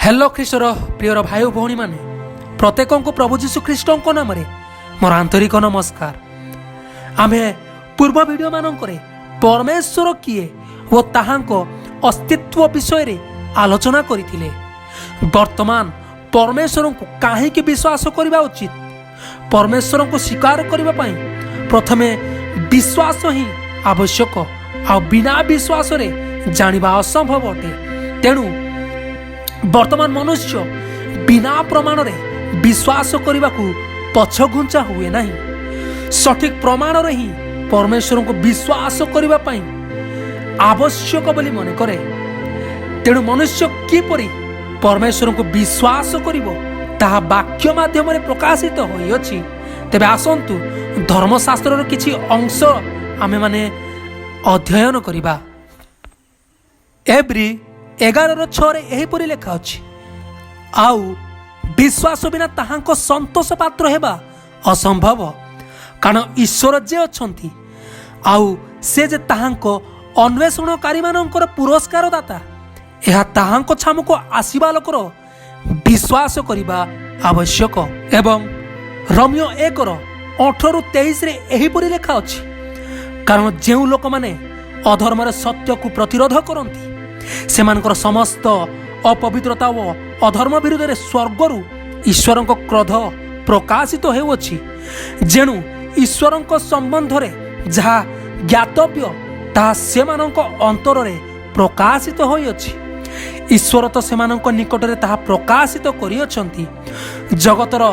Hello ख्रीष्टर prior भाई भौणी माने प्रत्येक को प्रभु जीशु ख्रीष्ट नाम मोर आंतरिक नमस्कार। आमे पूर्व वीडियो मानकरे परमेश्वर किए वो ताहांको अस्तित्व विषय रे आलोचना करिथिले। वर्तमान परमेश्वर को काहेकि विश्वास करबा उचित, परमेश्वर को स्वीकार करबा पई प्रथमे विश्वास ही आवश्यक, आ बिना विश्वास रे जानिबा असंभव अटे। तेणु वर्तमान मनुष्य बिना प्रमाण रे विश्वास करने को पछघुंचा हुए नहीं। सठिक प्रमाण रे ही परमेश्वर को विश्वास करने आवश्यक बोली मन करे। तेणु मनुष्य किपरि परमेश्वर को विश्वास करिवो ताहा वाक्य माध्यम रे प्रकाशित होई अछि। तेबे आसंतु धर्मशास्त्र किछि अंश आमे माने अध्ययन करिबा। एब्री 11:6 एहीपरि लेखा अछि, आउ विश्वास बिना ताहांको संतोष पात्र हेबा असंभव, कारण ईश्वर जे अछंती आउ से जे ताहांको अन्वेषणकारी मानकर पुरस्कार दाता, एहा ताहांको छामुको आसीबा लोकर विश्वास करिबा आवश्यक। एवं रोमियो 1:18-23 एहीपरि लेखा अछि, कारण जेउ लोक माने अधर्मर सत्य को प्रतिरोध करंती सेमानकर समस्त अपवित्रता व अधर्म विरुद्ध रे स्वर्गरु ईश्वर क्रोध प्रकाशित हेउछि। जेणु ईश्वर संबंध रे जहा ज्ञातव्य ताहा सेमानक अंतर रे प्रकाशित होइछि। ईश्वर तो सेमानक निकट रे ताहा प्रकाशित करियछंती। जगतर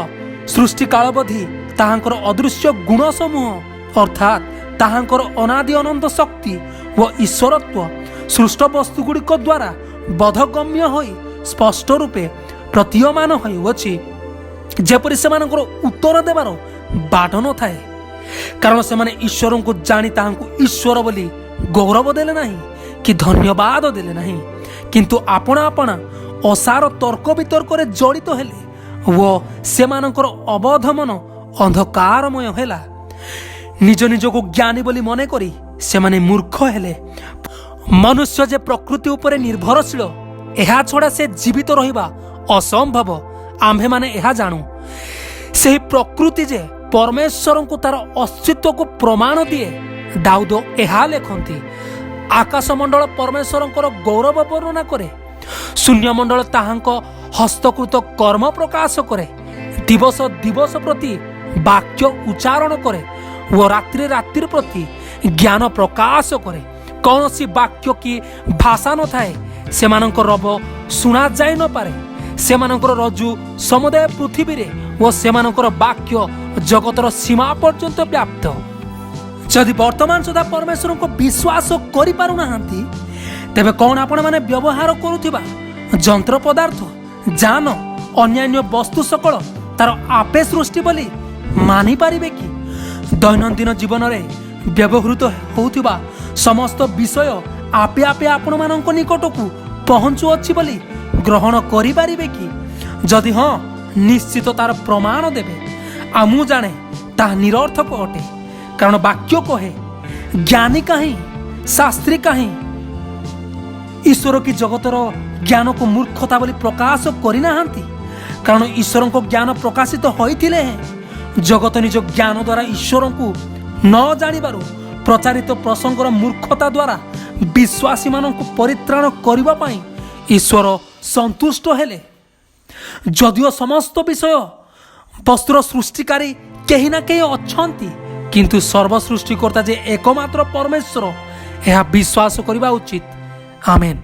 सृष्टि कालबधि ताहांकर अदृश्य गुण समूह अर्थात ताहांकर अनादि अनंत शक्ति व ईश्वरत्व सृष्ट वस्तु गुड़िक द्वारा बोधगम्य होई स्पष्ट रूपे प्रतीयमान होइछि। जेपरि सेमानकर उत्तर देवार बाट न थाए, कारण सेमाने ईश्वर को जानी ताहांकु ईश्वर बोली गौरव देले नहीं कि धन्यवाद देले नहीं, किंतु आपणा आपणा असार तर्क वितर्क रे जड़ित हेले वो सेमानकर अबोध मन अंधकारमय हेला। निज निज को ज्ञानी बोली मने करी सेमाने मूर्ख हेले। मनुष्य जे प्रकृति उपरे निर्भरशील, एहा छड़ा से जीवित रहिबा असंभव आम्भे माने एहा जाणु। सेही प्रकृति जे परमेश्वर को तार अस्तित्व को प्रमाण दिए। दाऊद एहा लेखंती, आकाश मंडल परमेश्वर गौरव वर्णना करे, शून्य मंडल ताहांक हस्तकृत कर्म प्रकाश करे, दिवस दिवस प्रति वाक्य उच्चारण करे वो रात्रि रात्रि प्रति ज्ञान प्रकाश करे। कौन सी वाक्य की भाषा न थाए सेमानक रब सुना जाय न पारे। सेमानकर रज्जु समुदाय पृथ्वी रे वो सेमानकर वाक्य जगतर सीमा पर्यंत व्याप्त। जदि वर्तमान सुधा परमेश्वर को विश्वास करि पारु नाहांती, तेबे कौन आपण माने व्यवहार करुथिबा यंत्र पदार्थ जान अन्यान्य वस्तु सकल तार आपे सृष्टि बोली मानि पारिबे कि? दैनंदिन जीवन रे व्यवहृत होउथिबा समस्त विषय आपे आपे आपण मानक निकट को पहुँचु अच्छी बोली ग्रहण करि पारिबे कि? जदि हाँ, निश्चित तार प्रमाण देबे। आमु जाने ता निरर्थक अटे, कारण वाक्य कहे ज्ञानी काहीं शास्त्री काहीं ईश्वर की जगतर ज्ञान को मूर्खता बोली प्रकाश करिनाहांती, कारण ईश्वर को ज्ञान प्रकाशित होइथिले जगत निज ज्ञान द्वारा ईश्वर को न जानिबारु प्रचारित प्रसंगर मूर्खता द्वारा विश्वासी मानक परित्राण करबा पई ईश्वर संतुष्ट हेले। जदिओ समस्त विषय वस्तुर सृष्टिकारी केही ना केही अछंती, किंतु सर्व सृष्टिकर्ता जे एकमात्र परमेश्वर यह विश्वास करबा उचित। आमेन।